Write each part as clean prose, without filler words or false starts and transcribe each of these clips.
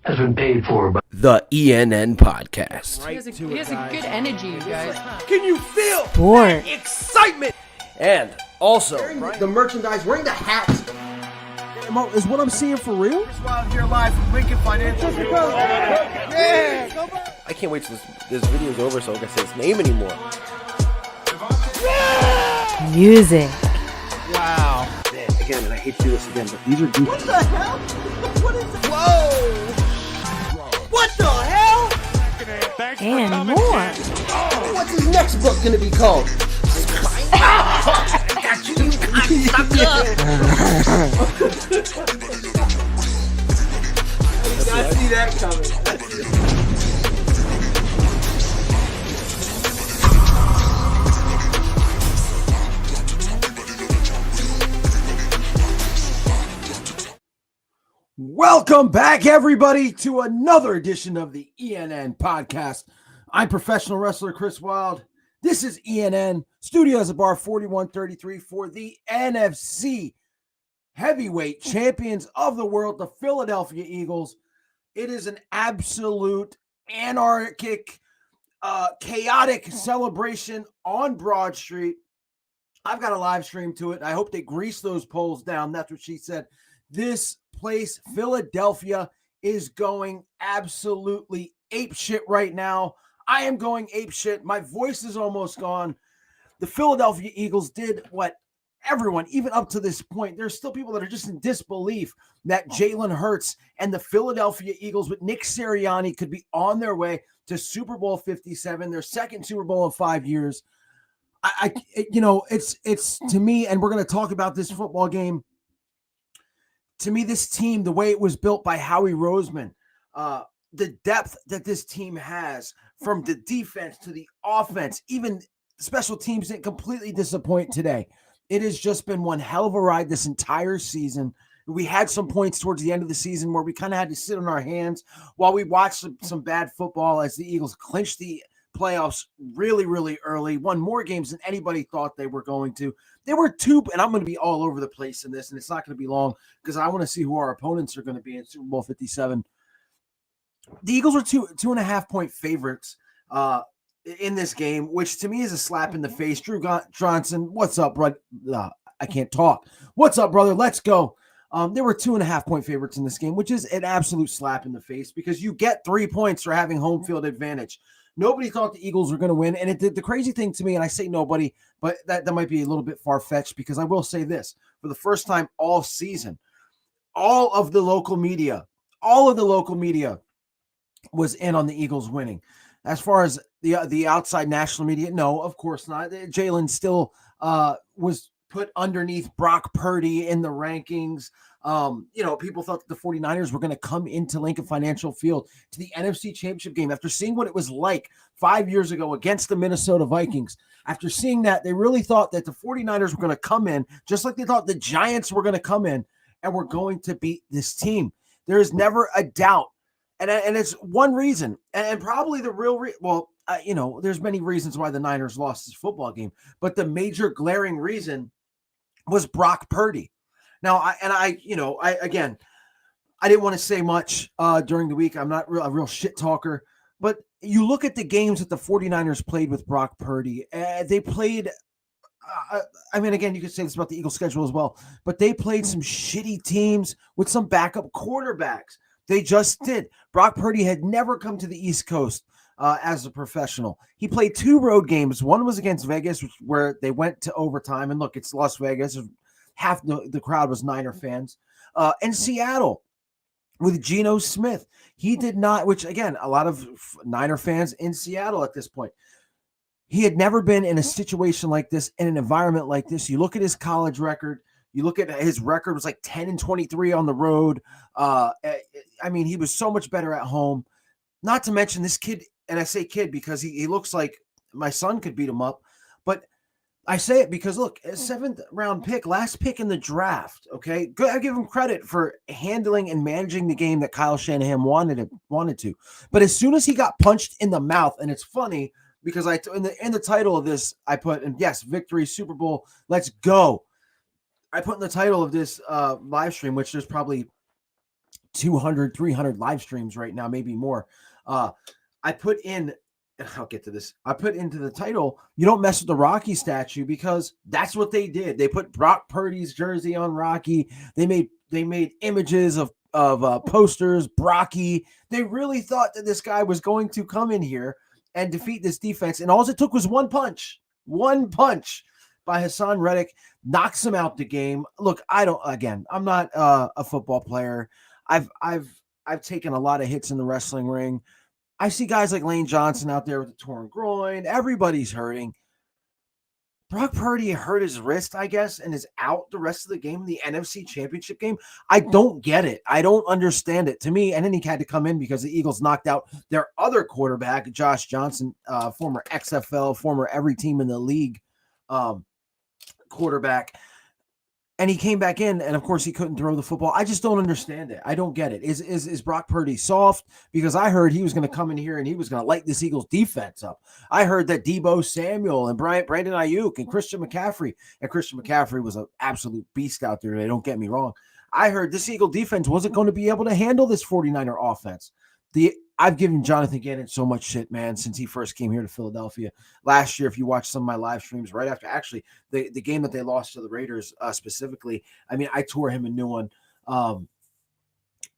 has been paid for by the ENN podcast. He has a good energy, you guys. Can you feel Sport. excitement? And also, The merchandise, wearing the hats. Is what I'm seeing for real? Chris Wild here live from Lincoln Financial. Yeah, go back. I can't wait till this video's over so I can say his name anymore. Music. Wow. Man, again, and I hate to do this again, but these are goofy. What the hell? What is it? Whoa! What the hell? And more. What's his next book gonna be called? Got you cocksucker! I did not see that coming. Welcome back, everybody, to another edition of the ENN podcast. I'm professional wrestler Chris Wild. This is ENN Studios at Bar 4133 for the NFC Heavyweight Champions of the World, the Philadelphia Eagles. It is an absolute anarchic, chaotic celebration on Broad Street. I've got a live stream to it. I hope they grease those poles down. That's what she said. This place, Philadelphia, is going absolutely apeshit right now. I am going apeshit. My voice is almost gone. The Philadelphia Eagles did what everyone, even up to this point, there's still people that are just in disbelief that Jalen Hurts and the Philadelphia Eagles with Nick Sirianni could be on their way to Super Bowl 57, their second Super Bowl in 5 years. It's to me, and we're going to talk about this football game. To me, this team, the way it was built by Howie Roseman, the depth that this team has from the defense to the offense, even special teams didn't completely disappoint today. It has just been one hell of a ride this entire season. We had some points towards the end of the season where we kind of had to sit on our hands while we watched some bad football as the Eagles clinched the playoffs really, really early, won more games than anybody thought they were going to. There were two, and I'm going to be all over the place in this, and it's not going to be long because I want to see who our opponents are going to be in Super Bowl 57. The Eagles were 2.5 point favorites in this game, which to me is a slap in the face. Drew Johnson, what's up, bro? I can't talk. What's up, brother? Let's go. There were 2.5 point favorites in this game, which is an absolute slap in the face because you get 3 points for having home field advantage. Nobody thought the Eagles were going to win, and it did the crazy thing to me, and I say nobody, but that might be a little bit far-fetched because I will say this. For the first time all season, all of the local media was in on the Eagles winning. As far as the outside national media, no, of course not. Jalen still was put underneath Brock Purdy in the rankings. People thought that the 49ers were going to come into Lincoln Financial Field to the NFC Championship game after seeing what it was like 5 years ago against the Minnesota Vikings. After seeing that, they really thought that the 49ers were going to come in just like they thought the Giants were going to come in and were going to beat this team. There is never a doubt. And it's one reason, and probably the real there's many reasons why the Niners lost this football game, but the major glaring reason was Brock Purdy. Now, I didn't want to say much during the week. I'm not a real shit talker, but you look at the games that the 49ers played with Brock Purdy. They played, again, you could say this about the Eagles schedule as well, but they played some shitty teams with some backup quarterbacks. They just did. Brock Purdy had never come to the East Coast as a professional. He played 2 road games. One was against Vegas, where they went to overtime. And look, it's Las Vegas. Half the crowd was Niner fans. And Seattle with Geno Smith. He did not, which again, a lot of Niner fans in Seattle at this point. He had never been in a situation like this, in an environment like this. You look at his college record. You look at his record was like 10-23 on the road. He was so much better at home. Not to mention this kid, and I say kid because he looks like my son could beat him up. But I say it because, look, a 7th round pick, last pick in the draft, okay? Good, I give him credit for handling and managing the game that Kyle Shanahan wanted to. But as soon as he got punched in the mouth, and it's funny because in the title of this, I put, and yes, victory, Super Bowl, let's go. I put in the title of this live stream, which there's probably 200, 300 live streams right now, maybe more. I put in, I'll get to this. I put into the title, you don't mess with the Rocky statue, because that's what they did. They put Brock Purdy's jersey on Rocky. They made images of posters, Brocky. They really thought that this guy was going to come in here and defeat this defense. And all it took was one punch by Hassan Reddick, knocks him out the game. Look, I'm not a football player. I've taken a lot of hits in the wrestling ring. I see guys like Lane Johnson out there with a torn groin. Everybody's hurting. Brock Purdy hurt his wrist, I guess, and is out the rest of the game, the NFC Championship game. I don't get it. I don't understand it. To me, and then he had to come in because the Eagles knocked out their other quarterback, Josh Johnson, former XFL, former every team in the league quarterback. And he came back in, and of course he couldn't throw the football. I just don't understand it. I don't get it. Is Brock Purdy soft? Because I heard he was going to come in here and he was going to light this Eagles defense up. I heard that Deebo Samuel and Brandon Ayuk and Christian McCaffrey was an absolute beast out there today. Don't get me wrong. I heard this Eagle defense wasn't going to be able to handle this 49er offense. I've given Jonathan Gannon so much shit, man, since he first came here to Philadelphia. Last year, if you watch some of my live streams, right after actually the game that they lost to the Raiders specifically, I mean, I tore him a new one.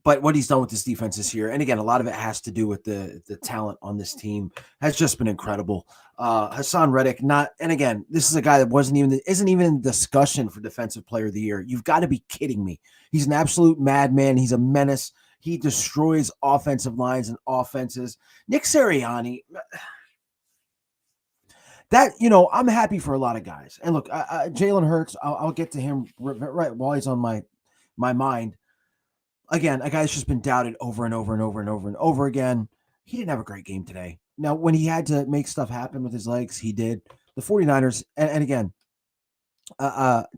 But what he's done with this defense this year, and again, a lot of it has to do with the talent on this team, has just been incredible. Hassan Reddick, and again, this is a guy that isn't even in discussion for Defensive Player of the Year. You've got to be kidding me. He's an absolute madman. He's a menace. He destroys offensive lines and offenses. Nick Sirianni, I'm happy for a lot of guys. And look, Jalen Hurts, I'll get to him right while he's on my mind. Again, a guy that's just been doubted over and over and over and over and over again. He didn't have a great game today. Now, when he had to make stuff happen with his legs, he did. The 49ers, and again,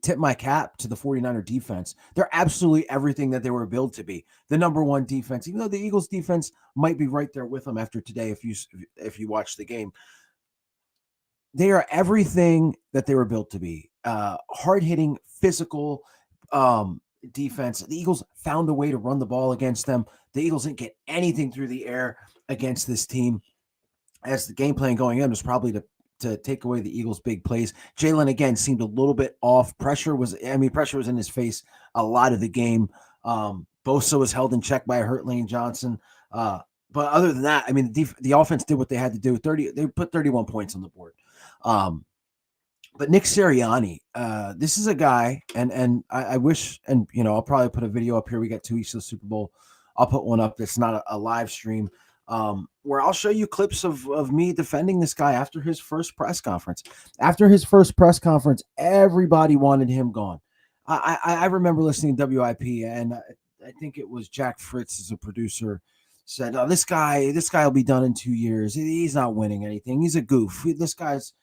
tip my cap to the 49er defense. They're absolutely everything that they were built to be. The number one defense, even though the Eagles defense might be right there with them after today, if you watch the game. They are everything that they were built to be. Hard-hitting, physical defense. The Eagles found a way to run the ball against them. The Eagles didn't get anything through the air against this team. As the game plan going in was probably to take away the Eagles' big plays. Jalen, again, seemed a little bit off. Pressure was in his face a lot of the game. Bosa was held in check by a hurt Lane Johnson. But other than that, I mean, the offense did what they had to do. They put 31 points on the board. But Nick Sirianni, this is a guy, and I wish, and I'll probably put a video up here. We got 2 weeks of the Super Bowl. I'll put one up that's not a live stream, where I'll show you clips of me defending this guy after his first press conference. After his first press conference, everybody wanted him gone. I remember listening to WIP, and I think it was Jack Fritz as a producer said, "Oh, this guy will be done in 2 years. He's not winning anything. He's a goof. This guy's."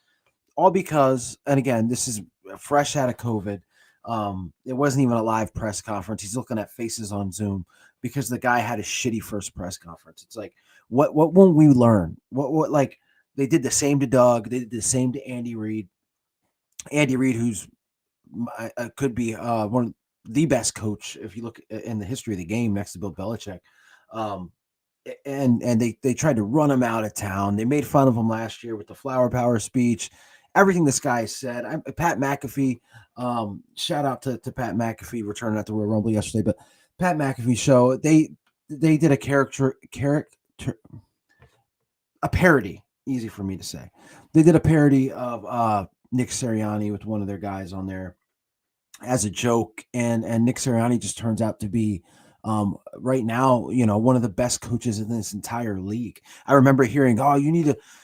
All because, and again, this is fresh out of COVID. It wasn't even a live press conference. He's looking at faces on Zoom because the guy had a shitty first press conference. It's like, what won't we learn? What like they did the same to Doug. They did the same to Andy Reid. Andy Reid, who's could be one of the best coach if you look in the history of the game next to Bill Belichick. And they tried to run him out of town. They made fun of him last year with the flower power speech. Everything this guy said. Pat McAfee, shout out to Pat McAfee returning at the Royal Rumble yesterday. But Pat McAfee show, they did a parody. Easy for me to say. They did a parody of Nick Sirianni with one of their guys on there as a joke, and Nick Sirianni just turns out to be right now, one of the best coaches in this entire league. I remember hearing,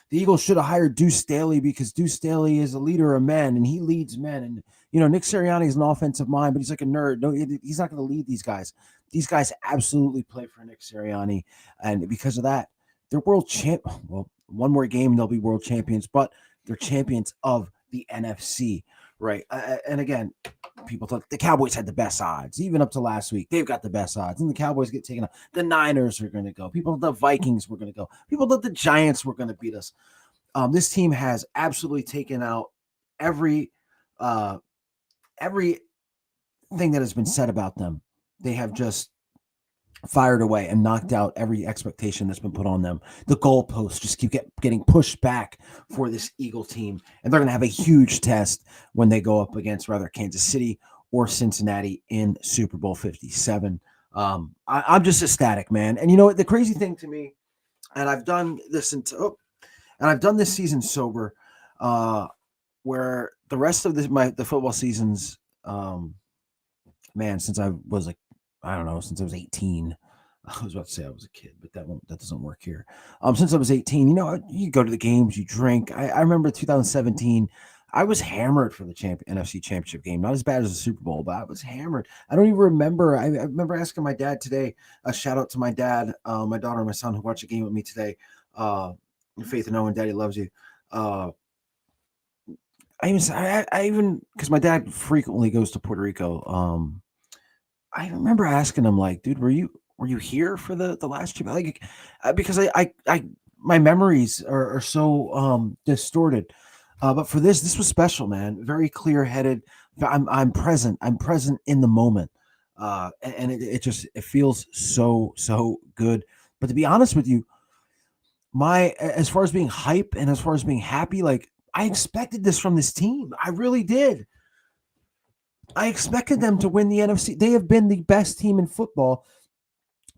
the Eagles should have hired Deuce Staley because Deuce Staley is a leader of men and he leads men. And, Nick Sirianni is an offensive mind, but he's like a nerd. No, he's not going to lead these guys. These guys absolutely play for Nick Sirianni. And because of that, they're world champ. Well, one more game, they'll be world champions, but they're champions of the NFC. Right. And again, people thought the Cowboys had the best odds, even up to last week. They've got the best odds. And the Cowboys get taken out. The Niners are going to go. People thought the Vikings were going to go. People thought the Giants were going to beat us. This team has absolutely taken out everything that has been said about them. They have just fired away and knocked out every expectation that's been put on them. The goalposts just keep getting pushed back for this Eagle team, and they're going to have a huge test when they go up against rather Kansas City or Cincinnati in Super Bowl 57. I'm just ecstatic, man. And you know what? The crazy thing to me, and I've done this this season sober, where the rest of the football seasons, man, since I was since I was 18. I was about to say I was a kid, but that doesn't work here. Since I was 18, you go to the games, you drink. I remember 2017, I was hammered for the NFC Championship game. Not as bad as the Super Bowl, but I was hammered. I don't even remember. I remember asking my dad today. A shout out to my dad, my daughter, and my son who watched the game with me today. Faith and Owen, Daddy loves you. I even because my dad frequently goes to Puerto Rico. I remember asking him, like, dude, were you here for the last year? Like, because I my memories are so distorted. But for this was special, man. Very clear headed. I'm present. I'm present in the moment. And it feels so good. But to be honest with you, as far as being hype and as far as being happy, like, I expected this from this team. I really did. I expected them to win the NFC. They have been the best team in football.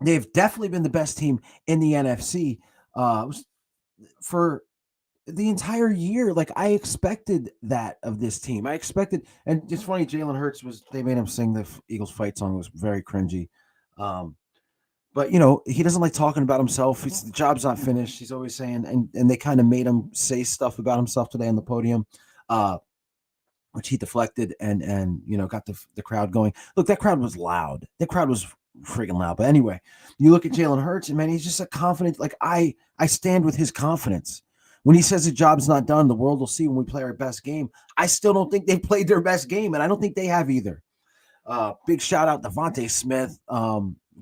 They've definitely been the best team in the NFC for the entire year. Like, I expected that of this team. I expected, and it's funny, Jalen Hurts they made him sing the Eagles fight song. It was very cringy. But he doesn't like talking about himself. The job's not finished. He's always saying, and they kind of made him say stuff about himself today on the podium, which he deflected and got the crowd going. Look, that crowd was loud. That crowd was freaking loud. But anyway, you look at Jalen Hurts, and man, he's just a confident. Like, I stand with his confidence. When he says the job's not done, the world will see when we play our best game. I still don't think they played their best game, and I don't think they have either. Big shout out to Devontae Smith.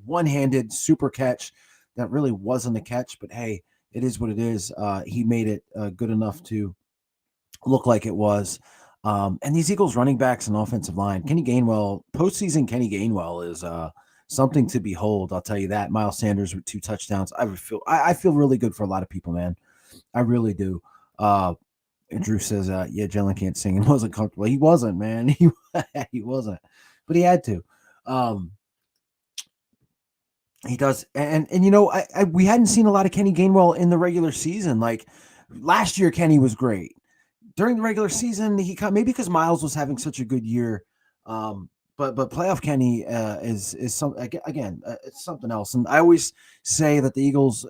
One-handed super catch that really wasn't a catch, but hey, it is what it is. He made it good enough to look like it was. And these Eagles running backs and offensive line, postseason Kenny Gainwell is something to behold. I'll tell you that. Miles Sanders with 2 touchdowns. I feel really good for a lot of people, man. I really do. And Drew says, yeah, Jalen can't sing and wasn't comfortable. He wasn't, man. He wasn't, but he had to. He does. And we hadn't seen a lot of Kenny Gainwell in the regular season. Like, last year, Kenny was great. During the regular season, maybe because Miles was having such a good year. But playoff Kenny is it's something else. And I always say that the Eagles,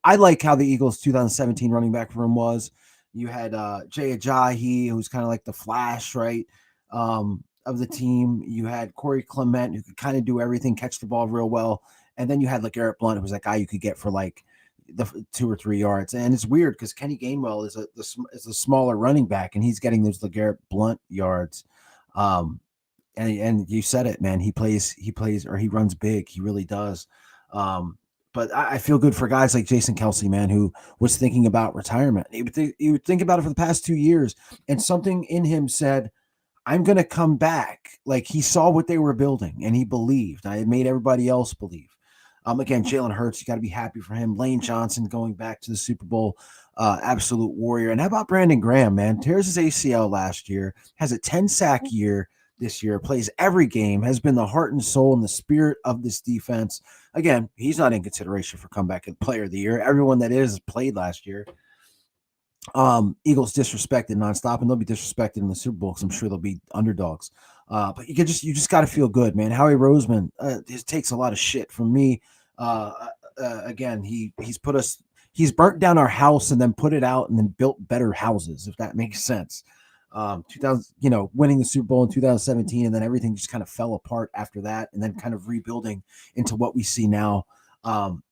I like how the Eagles 2017 running back room was. You had Jay Ajayi, who's kind of like the Flash, right, of the team. You had Corey Clement, who could kind of do everything, catch the ball real well. And then you had LeGarrette Blount, who was that guy you could get for like the 2 or 3 yards. And it's weird because Kenny Gainwell is a smaller running back, and he's getting those LeGarrette Blount yards. And you said it, man. He runs big. He really does. But I feel good for guys like Jason Kelce, man, who was thinking about retirement. He would think about it for the past 2 years, and something in him said, I'm going to come back. Like, he saw what they were building, and he believed. I made everybody else believe. Again, Jalen Hurts, you got to be happy for him. Lane Johnson going back to the Super Bowl, absolute warrior. And how about Brandon Graham, man? Tears his ACL last year, has a 10-sack year this year, plays every game, has been the heart and soul and the spirit of this defense. Again, he's not in consideration for comeback player of the year. Everyone that is played last year. Eagles disrespected nonstop, and they'll be disrespected in the Super Bowl because I'm sure they'll be underdogs. But you just got to feel good, man. Howie Roseman takes a lot of shit from me. Again, he's burnt down our house and then put it out and then built better houses, if that makes sense. 2000, winning the Super Bowl in 2017, and then everything just kind of fell apart after that, and then kind of rebuilding into what we see now.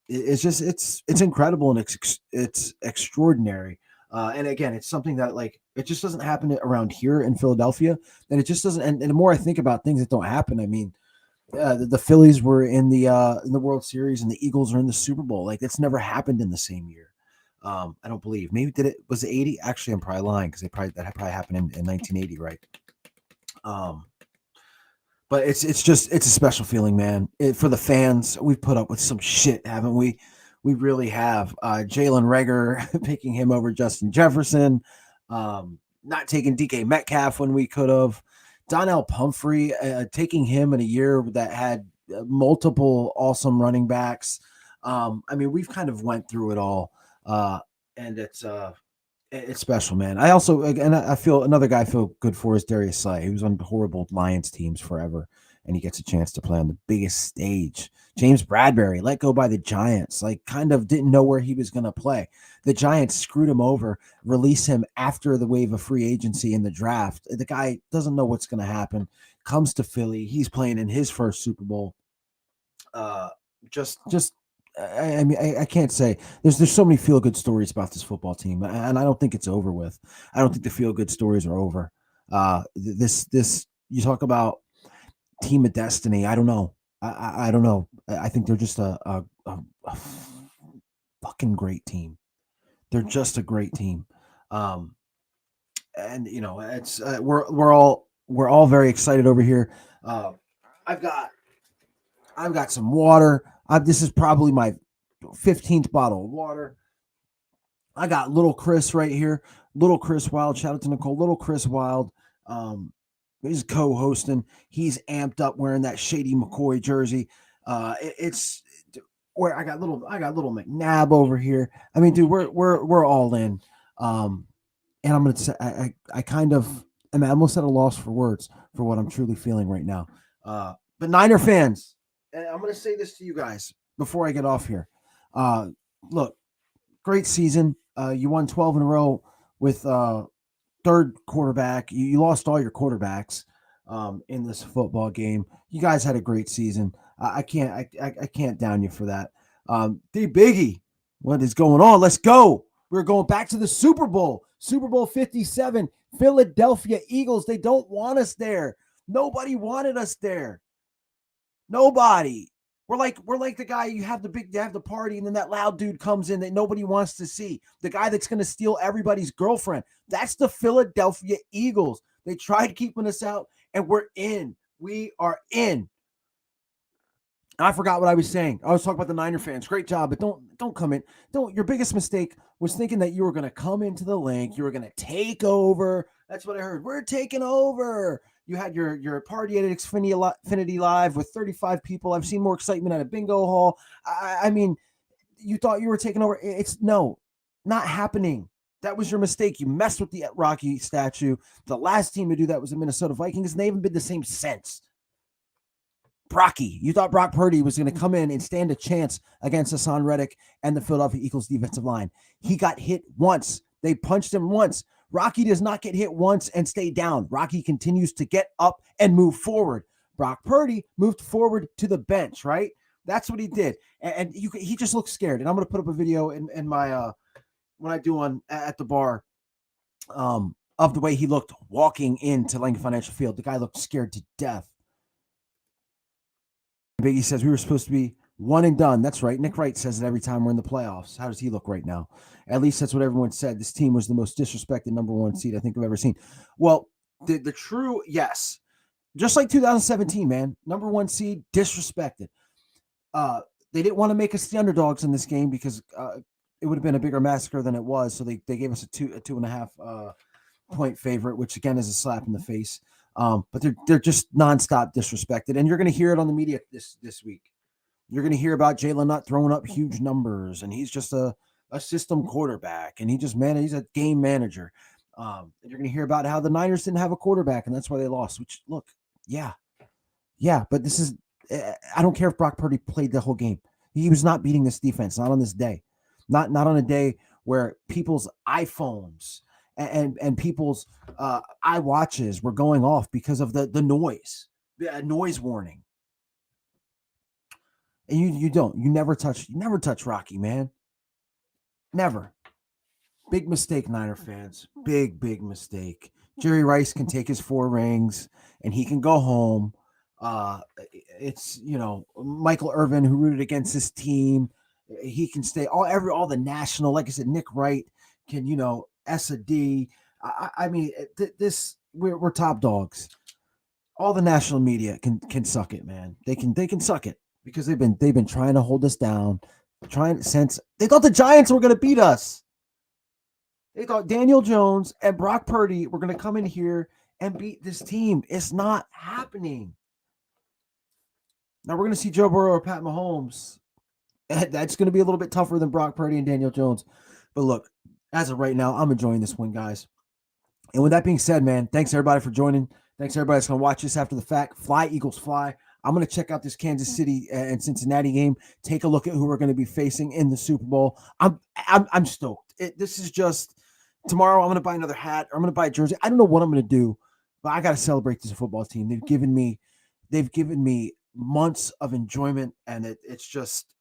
It's incredible, and it's extraordinary. And again, it's something that, like, it just doesn't happen around here in Philadelphia. And it just doesn't. And the more I think about things that don't happen, I mean, the Phillies were in the World Series, and the Eagles are in the Super Bowl. Like, that's never happened in the same year. I don't believe. Maybe was it 80? Actually, I'm probably lying because that probably happened in 1980, right? But it's a special feeling, man. For the fans, we've put up with some shit, haven't we? We really have. Jalen Reagor picking him over Justin Jefferson, not taking DK Metcalf when we could have. Donnell Pumphrey taking him in a year that had multiple awesome running backs. I mean, we've kind of went through it all, and it's special, man. I also, and I feel another guy I feel good for is Darius Slay. He was on horrible Lions teams forever, and he gets a chance to play on the biggest stage. James Bradbury let go by the Giants, like kind of didn't know where he was going to play. The Giants screwed him over, release him after the wave of free agency in the draft. The guy doesn't know what's going to happen, comes to Philly. He's playing in his first Super Bowl. I mean, I can't say there's so many feel good stories about this football team, and I don't think it's over with. I don't think the feel good stories are over. This you talk about team of destiny. I don't know. I don't know. I think they're just a fucking great team. They're just a great team. And you know, it's we're all very excited over here. I've got some water. This is probably my 15th bottle of water. I got little Chris right here. Little Chris Wild. Shout out to Nicole. Little Chris Wild. He's co-hosting. He's amped up wearing that Shady McCoy jersey. It's where I got little McNabb over here. I mean, dude, we're all in. And I'm gonna say I kind of am almost at a loss for words for what I'm truly feeling right now. But Niner fans, and I'm going to say this to you guys before I get off here. Look, great season. You won 12 in a row with third quarterback. You lost all your quarterbacks in this football game. You guys had a great season. I can't down you for that. D Biggie, what is going on? Let's go. We're going back to the Super Bowl. Super Bowl 57, Philadelphia Eagles. They don't want us there. Nobody wanted us there. Nobody. We're like the guy you have the party, and then that loud dude comes in that nobody wants to see. The guy that's going to steal everybody's girlfriend. That's the Philadelphia Eagles. They tried keeping us out, and we're in. We are in. I forgot what I was saying. I was talking about the Niner fans. Great job, but don't come in. Your biggest mistake was thinking that you were going to come into the link. You were going to take over. That's what I heard. We're taking over. You had your party at Xfinity Live with 35 people. I've seen more excitement at a bingo hall. I mean, you thought you were taking over. It's not happening. That was your mistake. You messed with the Rocky statue. The last team to do that was the Minnesota Vikings, and they haven't been the same since. Brocky, you thought Brock Purdy was going to come in and stand a chance against Hassan Reddick and the Philadelphia Eagles defensive line. He got hit once. They punched him once. Rocky does not get hit once and stay down. Rocky continues to get up and move forward. Brock Purdy moved forward to the bench, right? That's what he did. And he just looks scared. And I'm going to put up a video in my when I do at the bar of the way he looked walking into Lincoln Financial Field. The guy looked scared to death. Biggie says we were supposed to be one and done. That's right. Nick Wright says it every time we're in the playoffs. How does he look right now? At least that's what everyone said. This team was the most disrespected number one seed I think I've ever seen. Well, the true, yes. Just like 2017, man. Number one seed, disrespected. They didn't want to make us the underdogs in this game because it would have been a bigger massacre than it was. So they gave us a 2.5 point favorite, which again is a slap in the face. But they're just nonstop disrespected. And you're going to hear it on the media this week. You're going to hear about Jalen not throwing up huge numbers, and he's just a system quarterback, and he's a game manager. You're going to hear about how the Niners didn't have a quarterback, and that's why they lost. Which, look, yeah, but this is I don't care if Brock Purdy played the whole game. He was not beating this defense, not on this day, not on a day where people's iPhones and people's iWatches were going off because of the noise, the noise warning. And you never touch Rocky, man. Never. Big mistake, Niner fans. Big mistake. Jerry Rice can take his 4 rings and he can go home. It's, Michael Irvin, who rooted against his team. He can stay all the national, like I said, Nick Wright can, S a D. I mean, we're top dogs. all the national media can suck it, man. They can suck it because they've been trying to hold us down, since they thought the Giants were going to beat us. They thought Daniel Jones and Brock Purdy were going to come in here and beat this team. It's not happening. Now we're going to see Joe Burrow or Pat Mahomes. That's going to be a little bit tougher than Brock Purdy and Daniel Jones. But look, as of right now, I'm enjoying this win, guys. And with that being said, man, thanks everybody for joining. Thanks everybody that's going to watch this after the fact. Fly, Eagles, fly. I'm going to check out this Kansas City and Cincinnati game. Take a look at who we're going to be facing in the Super Bowl. I'm stoked. This is just tomorrow. I'm going to buy another hat. Or I'm going to buy a jersey. I don't know what I'm going to do, but I got to celebrate this football team. They've given me months of enjoyment, and it's just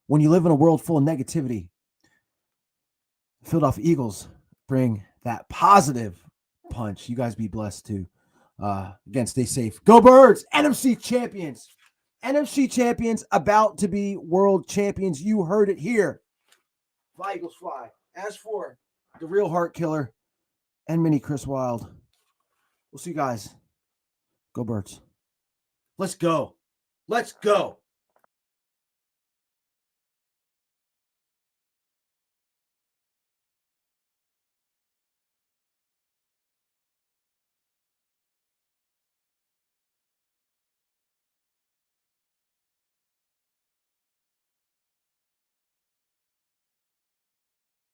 when you live in a world full of negativity, Philadelphia Eagles bring that positive punch. You guys be blessed too. Again, stay safe. Go Birds! NFC Champions. NFC Champions about to be world champions. You heard it here. Fly, Eagles, fly. As for the real heart killer and mini Chris Wilde, we'll see you guys. Go Birds. Let's go. Let's go.